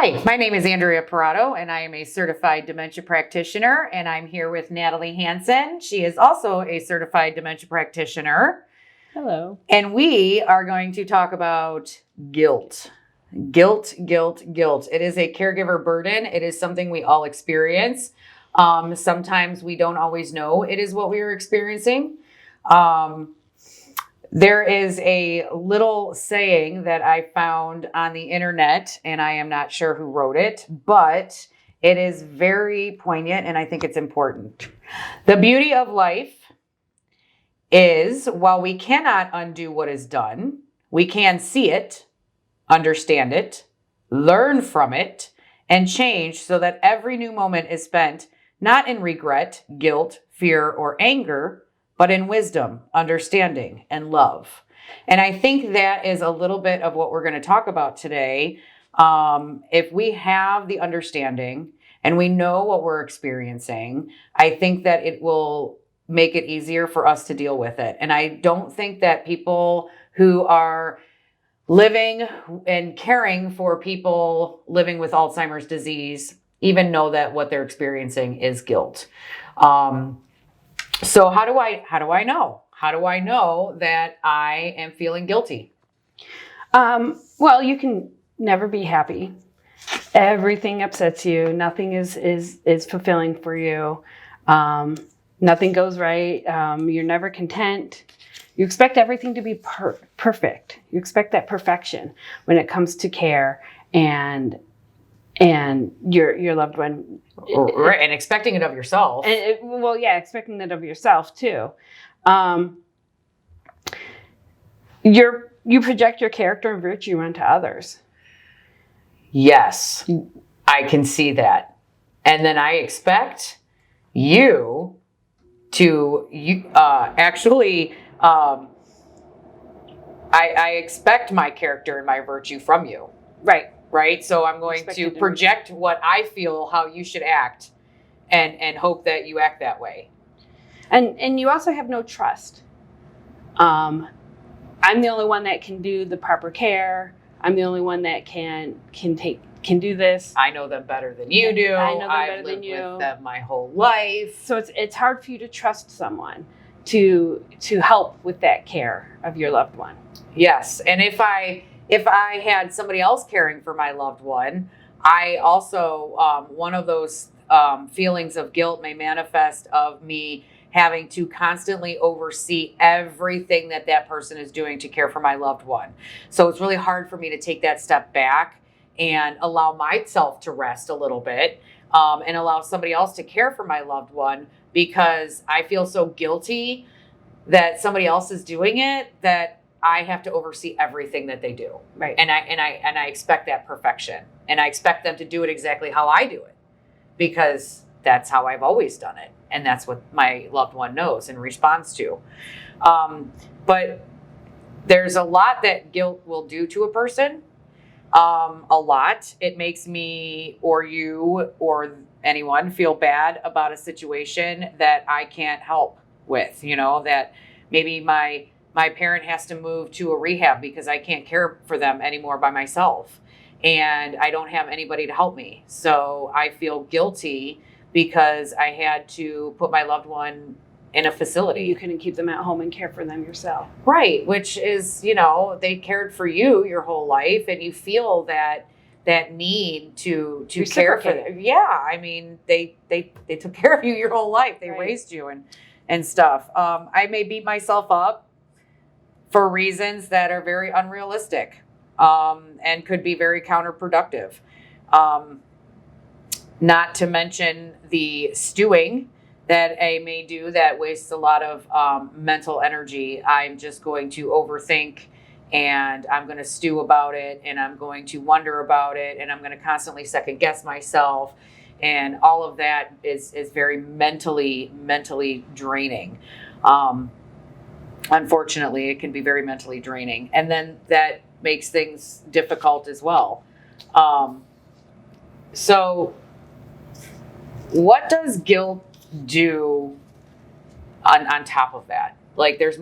Hi, my name is Andrea Paratto, and I am a certified dementia practitioner, and I'm here with Natalie Hanson. She is also a certified dementia practitioner. Hello. And we are going to talk about guilt. Guilt. It is a caregiver burden. It is something we all experience. Sometimes we don't always know it is what we are experiencing. There is a little saying that I found on the internet, and I am not sure who wrote it, but it is very poignant, and I think it's important. The beauty of life is, while we cannot undo what is done, we can see it, understand it, learn from it, and change so that every new moment is spent not in regret, guilt, fear, or anger, but in wisdom, understanding, and love. And I think that is a little bit of what we're going to talk about today. If we have the understanding and we know what we're experiencing, I think that it will make it easier for us to deal with it. And I don't think that people who are living and caring for people living with Alzheimer's disease even know that what they're experiencing is guilt. So how do I know? How do I know that I am feeling guilty? Well, you can never be happy. Everything upsets you. Nothing is fulfilling for you. Nothing goes right. You're never content. You expect everything to be perfect. You expect that perfection when it comes to care and your loved one. Right, and expecting it of yourself. Expecting it of yourself too. You project your character and virtue onto others. Yes, I can see that. And then I expect you to I expect my character and my virtue from you. Right. So I'm going to project what I feel, how you should act, and hope that you act that way. And you also have no trust. I'm the only one that can do the proper care. I'm the only one that can do this. I know them better than you do. I've lived with them my whole life. So it's hard for you to trust someone to help with that care of your loved one. Yes, and if I had somebody else caring for my loved one, I also, one of those feelings of guilt may manifest of me having to constantly oversee everything that person is doing to care for my loved one. So it's really hard for me to take that step back and allow myself to rest a little bit, and allow somebody else to care for my loved one, because I feel so guilty that somebody else is doing it that I have to oversee everything that they do. Right. And I expect that perfection, and I expect them to do it exactly how I do it, because that's how I've always done it. And that's what my loved one knows and responds to. But there's a lot that guilt will do to a person. A lot. It makes me or you or anyone feel bad about a situation that I can't help with, that maybe my parent has to move to a rehab because I can't care for them anymore by myself, and I don't have anybody to help me. So I feel guilty because I had to put my loved one in a facility. You couldn't keep them at home and care for them yourself. Right, which is, they cared for you your whole life, and you feel that need to care for them. Yeah, I mean, they took care of you your whole life. They raised you and stuff. I may beat myself up for reasons that are very unrealistic, and could be very counterproductive. Not to mention the stewing that I may do that wastes a lot of mental energy. I'm just going to overthink, and I'm going to stew about it, and I'm going to wonder about it, and I'm going to constantly second guess myself. And all of that is very mentally draining. Unfortunately, it can be very mentally draining. And then that makes things difficult as well. So what does guilt do on top of that? Like, there's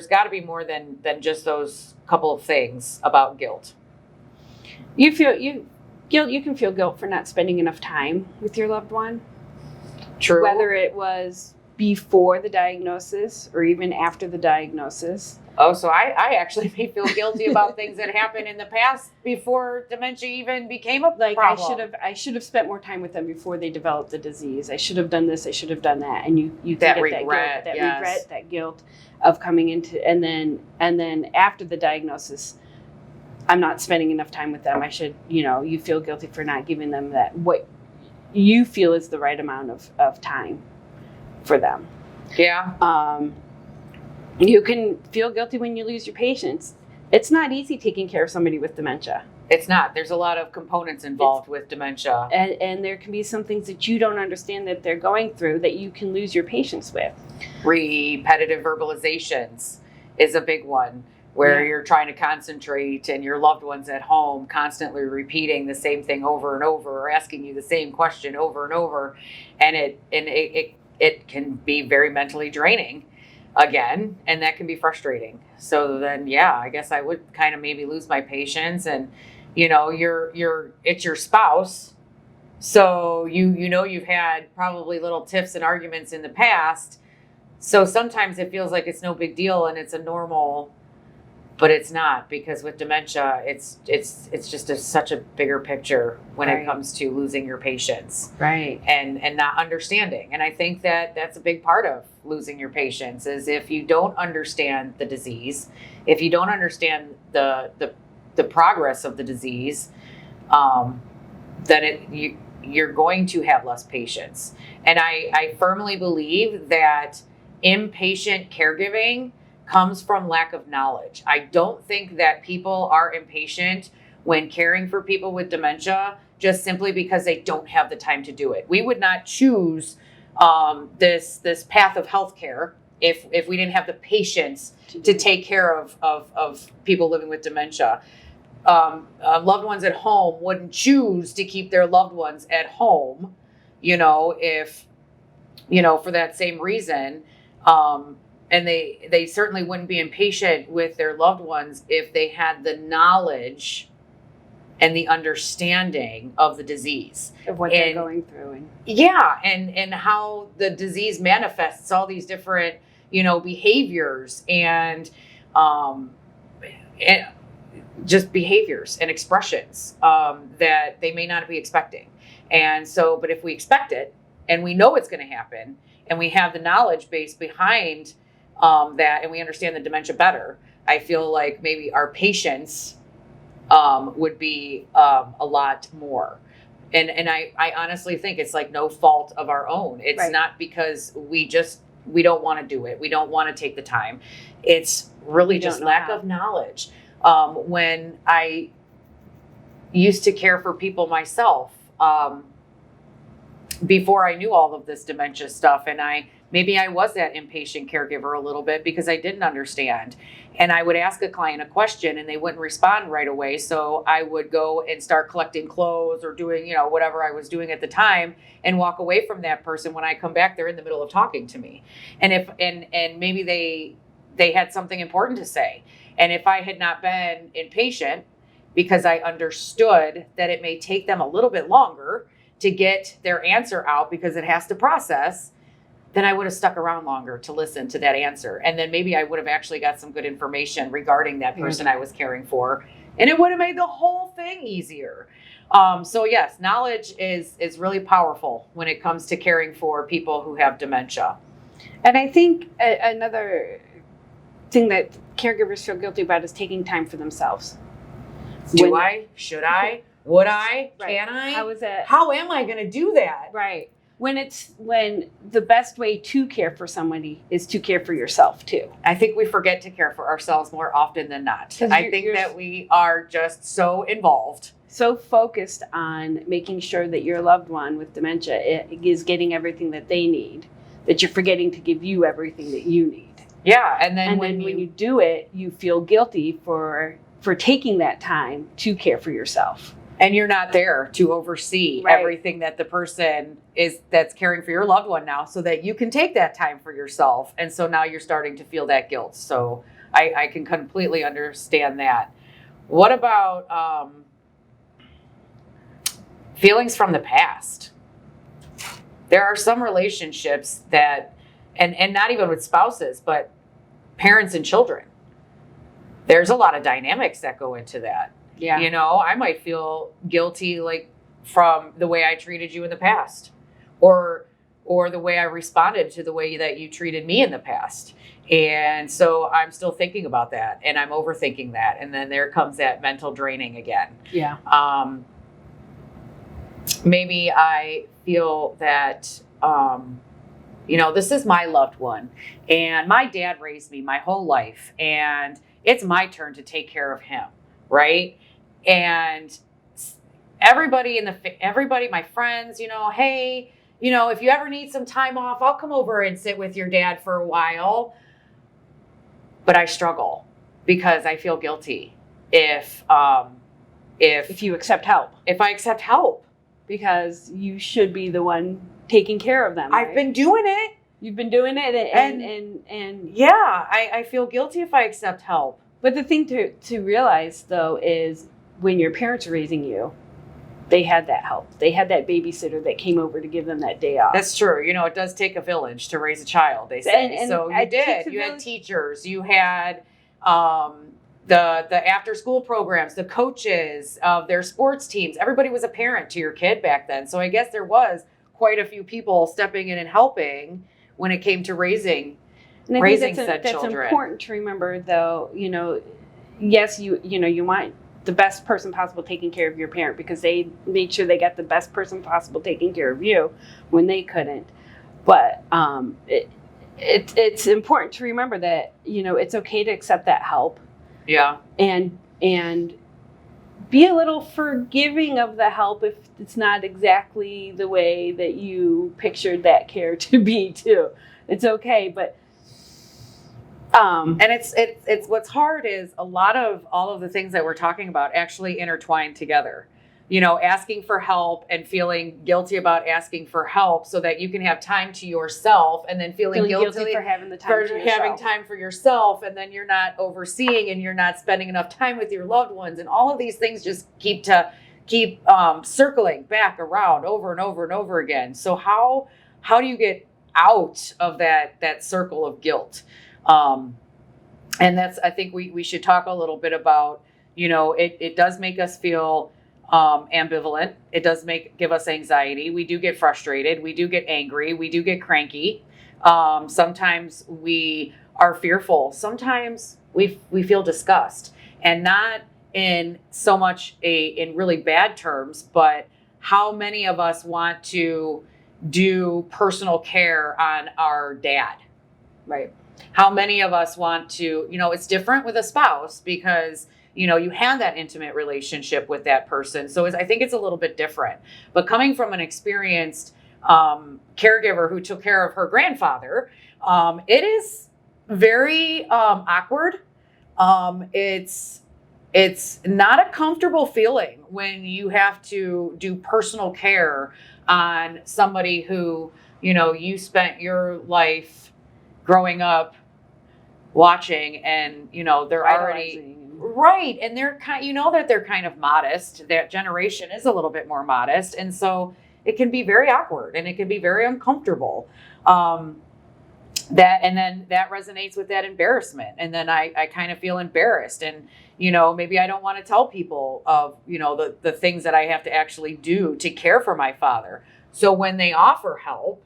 got to be more than just those couple of things about guilt. You Guilt, you can feel guilt for not spending enough time with your loved one. True. Whether it was before the diagnosis or even after the diagnosis. Oh, so I actually may feel guilty about things that happened in the past before dementia even became a problem. I should have spent more time with them before they developed the disease. I should have done this. I should have done that. And you can that get regret, that guilt, yes. regret, that guilt of coming into, and then after the diagnosis, I'm not spending enough time with them. I should, you feel guilty for not giving them that what you feel is the right amount of time for them. Yeah. You can feel guilty when you lose your patients. It's not easy taking care of somebody with dementia. It's not. There's a lot of components involved with dementia. And there can be some things that you don't understand that they're going through that you can lose your patience with. Repetitive verbalizations is a big one, where you're trying to concentrate and your loved one's at home constantly repeating the same thing over and over, or asking you the same question over and over. And it can be very mentally draining again, and that can be frustrating. So then, I guess I would kind of maybe lose my patience. And it's your spouse, so you've had probably little tiffs and arguments in the past, so sometimes it feels like it's no big deal and it's a normal, but it's not, because with dementia it's just such a bigger picture when it comes to losing your patients, right? And not understanding. And I think that that's a big part of losing your patients, is if you don't understand the disease, if you don't understand the progress of the disease, then you're going to have less patience. And I firmly believe that impatient caregiving comes from lack of knowledge. I don't think that people are impatient when caring for people with dementia just simply because they don't have the time to do it. We would not choose this path of healthcare if we didn't have the patience to take care of people living with dementia. Loved ones at home wouldn't choose to keep their loved ones at home, if, for that same reason. And they certainly wouldn't be impatient with their loved ones if they had the knowledge and the understanding of the disease. Of what they're going through. And how the disease manifests all these different, behaviors and just behaviors and expressions that they may not be expecting. And so, but if we expect it and we know it's going to happen and we have the knowledge base behind that, and we understand the dementia better, I feel like maybe our patience would be a lot more. And I honestly think it's like no fault of our own. It's not because we don't want to do it. We don't want to take the time. It's really just lack of knowledge. When I used to care for people myself, before I knew all of this dementia stuff, and maybe I was that impatient caregiver a little bit because I didn't understand. And I would ask a client a question and they wouldn't respond right away. So I would go and start collecting clothes or doing, whatever I was doing at the time, and walk away from that person. When I come back, they're in the middle of talking to me. And and maybe they had something important to say. And if I had not been impatient, because I understood that it may take them a little bit longer to get their answer out because it has to process, then I would have stuck around longer to listen to that answer. And then maybe I would have actually got some good information regarding that person I was caring for. And it would have made the whole thing easier. So yes, knowledge is really powerful when it comes to caring for people who have dementia. And I think another thing that caregivers feel guilty about is taking time for themselves. Do I? Should I? Would I? Right. Can I? How is it? How am I going to do that? Right. When the best way to care for somebody is to care for yourself too. I think we forget to care for ourselves more often than not. I think that we are just so involved. So focused on making sure that your loved one with dementia is getting everything that they need, that you're forgetting to give you everything that you need. Yeah. And then when you do it, you feel guilty for taking that time to care for yourself. And you're not there to oversee everything that the person that's caring for your loved one now, so that you can take that time for yourself. And so now you're starting to feel that guilt. So I can completely understand that. What about feelings from the past. There are some relationships that, and not even with spouses, but parents and children. There's a lot of dynamics that go into that. Yeah. You know, I might feel guilty like from the way I treated you in the past, or the way I responded to the way that you treated me in the past. And so I'm still thinking about that, and I'm overthinking that. And then there comes that mental draining again. Yeah. Maybe I feel that, this is my loved one, and my dad raised me my whole life, and it's my turn to take care of him, right? And everybody my friends, hey, if you ever need some time off, I'll come over and sit with your dad for a while. But I struggle because I feel guilty if you accept help. If I accept help. Because you should be the one taking care of them. I've been doing it. You've been doing it, and yeah, I feel guilty if I accept help. But the thing to realize, though, is when your parents are raising you, they had that help. They had that babysitter that came over to give them that day off. That's true. It does take a village to raise a child, they say. And so you did. You had teachers. You had the after school programs, the coaches of their sports teams. Everybody was a parent to your kid back then. So I guess there was quite a few people stepping in and helping when it came to raising said children. That's important to remember, though. Yes, you want the best person possible taking care of your parent, because they made sure they got the best person possible taking care of you when they couldn't. But it's important to remember that it's okay to accept that help. Yeah. And be a little forgiving of the help if it's not exactly the way that you pictured that care to be too. It's okay, but and it's what's hard is a lot of all of the things that we're talking about actually intertwine together. Asking for help and feeling guilty about asking for help so that you can have time to yourself, and then feeling guilty for having the time having time for yourself, and then you're not overseeing and you're not spending enough time with your loved ones, and all of these things just keep circling back around over and over and over again. So how do you get out of that circle of guilt? And that's, I think we should talk a little bit about, it does make us feel ambivalent. It does give us anxiety. We do get frustrated. We do get angry. We do get cranky. Sometimes we are fearful. Sometimes we feel disgust, and not in so much in really bad terms, but how many of us want to do personal care on our dad, right? How many of us want to, it's different with a spouse because you have that intimate relationship with that person. So I think it's a little bit different. But coming from an experienced caregiver who took care of her grandfather, it is very awkward. It's not a comfortable feeling when you have to do personal care on somebody who, you spent your life growing up watching, and they're already right, and they're that they're kind of modest. That generation is a little bit more modest, and so it can be very awkward and it can be very uncomfortable. That resonates with that embarrassment, and then I kind of feel embarrassed, and maybe I don't want to tell people of the things that I have to actually do to care for my father. So when they offer help,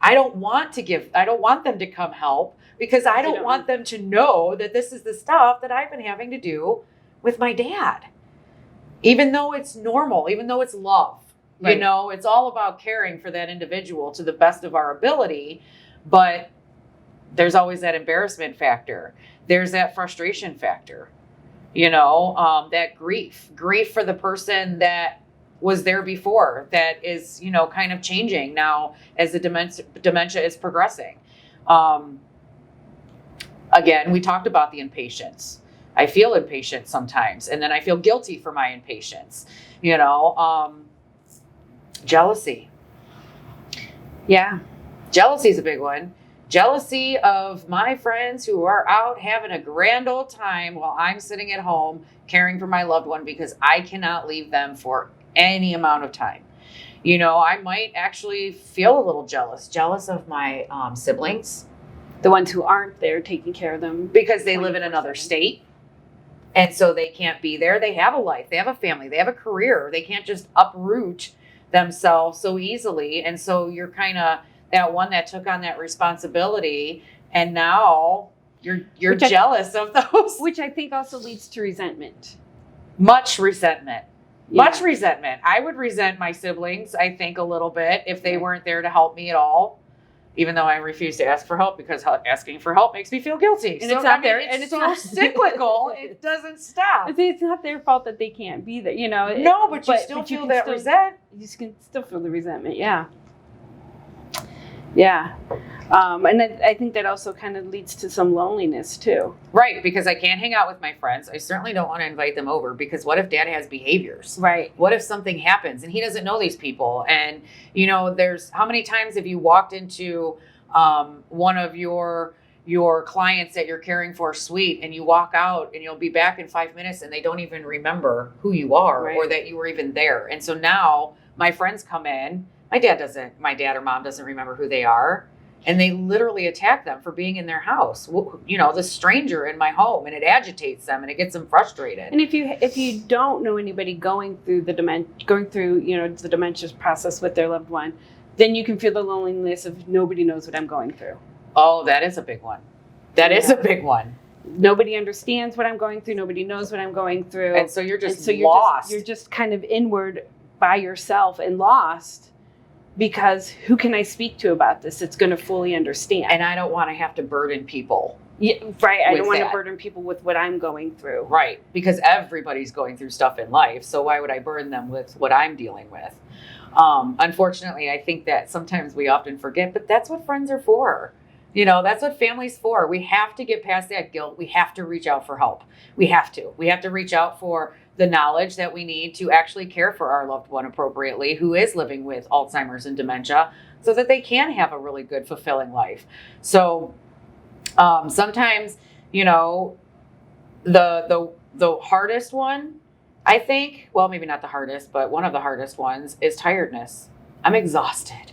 I don't want them to come help, because I don't want them to know that this is the stuff that I've been having to do with my dad. Even though it's normal, even though it's love, right. It's all about caring for that individual to the best of our ability. But there's always that embarrassment factor. There's that frustration factor, that grief for the person that was there before, that is, kind of changing now as the dementia is progressing. Again, we talked about the impatience. I feel impatient sometimes, and then I feel guilty for my impatience. Jealousy. Yeah. Jealousy is a big one. Jealousy of my friends who are out having a grand old time while I'm sitting at home caring for my loved one, because I cannot leave them for any amount of time. I might actually feel a little jealous of my siblings The ones who aren't there taking care of them. because they live in another 24/7. state. And so they can't be there. They have a life, they have a family, they have a career. They can't just uproot themselves so easily. And so you're kind of that one that took on that responsibility. And now you're jealous of those. Which I think also leads to resentment. Much resentment. Yeah. Much resentment. I would resent my siblings, I think, a little bit if they weren't there to help me at all. Even though I refuse to ask for help because asking for help makes me feel guilty. And it's not there. It's And it's so not cyclical. It doesn't stop. It's not their fault that they can't be there, No, but you still feel that resent. You can still feel the resentment. Yeah. Yeah. And I think that also kind of leads to some loneliness too. Right, because I can't hang out with my friends. I certainly don't want to invite them over because what if dad has behaviors? Right. What if something happens and he doesn't know these people? And, there's how many times have you walked into one of your clients that you're caring for suite and you walk out and you'll be back in 5 minutes and they don't even remember who you are Right. or that you were even there. And so now my friends come in. My dad or mom doesn't remember who they are. And they literally attack them for being in their house, the stranger in my home, and it agitates them and it gets them frustrated. And if you don't know anybody going through the dementia process with their loved one, then you can feel the loneliness of nobody knows what I'm going through. Oh, that is a big one. That is a big one. Nobody understands what I'm going through. Nobody knows what I'm going through. And so you're just lost. lost. You're just kind of inward by yourself and lost. Because who can I speak to about this that's going to fully understand? And I don't want to have to burden people. Yeah, right. I with don't want to that. burden people with what I'm going through. Right. Because everybody's going through stuff in life. So why would I burden them with what I'm dealing with? Unfortunately, I think that sometimes we often forget, but that's what friends are for. That's what family's for. We have to get past that guilt. We have to reach out for help. We have to reach out for the knowledge that we need to actually care for our loved one appropriately who is living with Alzheimer's and dementia so that they can have a really good, fulfilling life. So sometimes, the hardest one, I think, well, maybe not the hardest, but one of the hardest ones is tiredness. I'm exhausted.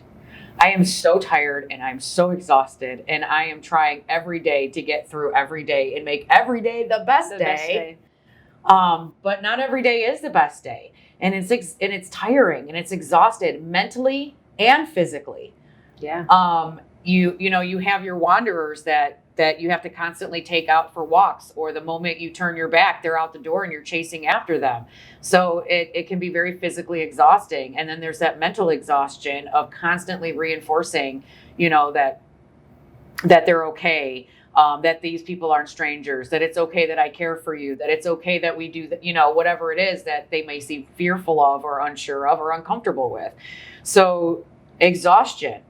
I am so tired and I'm so exhausted and I am trying every day to get through every day and make every day the best day. But not every day is the best day, and it's tiring and it's exhausted mentally and physically. Yeah. You have your wanderers that you have to constantly take out for walks, or the moment you turn your back, they're out the door and you're chasing after them. So it can be very physically exhausting. And then there's that mental exhaustion of constantly reinforcing, that they're okay. That these people aren't strangers, that it's okay that I care for you, that it's okay that we do that, whatever it is that they may seem fearful of or unsure of or uncomfortable with. So exhaustion,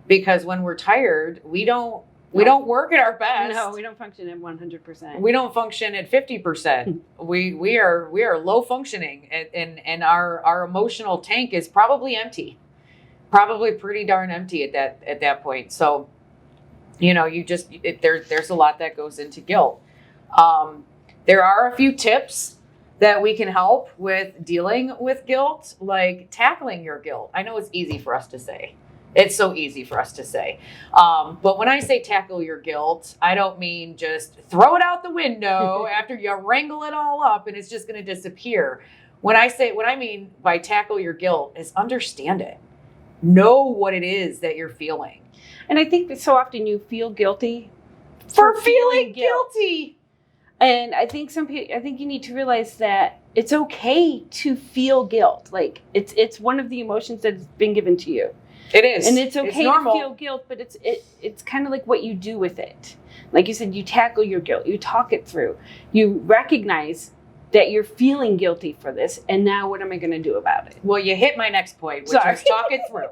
because when we're tired, we don't work at our best. No, we don't function at 100%. We don't function at 50%. we are low functioning, and our emotional tank is probably empty, probably pretty darn empty at that point. So there's a lot that goes into guilt. There are a few tips that we can help with dealing with guilt, like tackling your guilt. I know it's easy for us to say. It's so easy for us to say. But when I say tackle your guilt, I don't mean just throw it out the window after you wrangle it all up and it's just going to disappear. What I mean by tackle your guilt is understand it. Know what it is that you're feeling. And I think that so often you feel guilty for feeling guilty. And I think you need to realize that it's okay to feel guilt. Like it's one of the emotions that's been given to you. It is. And it's okay to feel guilt, but it's kind of like what you do with it. Like you said, you tackle your guilt, you talk it through, you recognize that you're feeling guilty for this, and now what am I going to do about it? Well, you hit my next point, which is talk it through.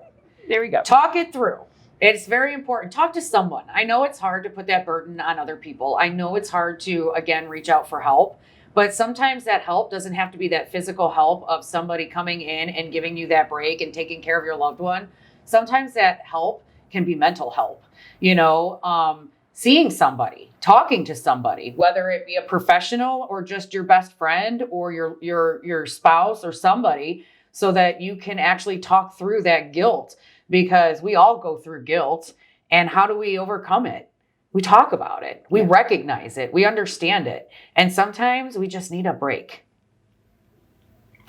There we go. Talk it through. It's very important. Talk to someone. I know it's hard to put that burden on other people. I know it's hard to, again, reach out for help. But sometimes that help doesn't have to be that physical help of somebody coming in and giving you that break and taking care of your loved one. Sometimes that help can be mental help. Seeing somebody, talking to somebody, whether it be a professional or just your best friend or your spouse or somebody so that you can actually talk through that guilt, because we all go through guilt. And how do we overcome it? We talk about it. We recognize it. We understand it. And sometimes we just need a break.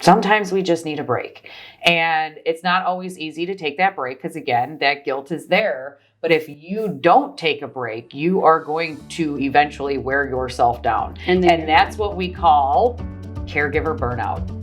Sometimes we just need a break. And it's not always easy to take that break because, again, that guilt is there. But if you don't take a break, you are going to eventually wear yourself down. And that's what we call caregiver burnout.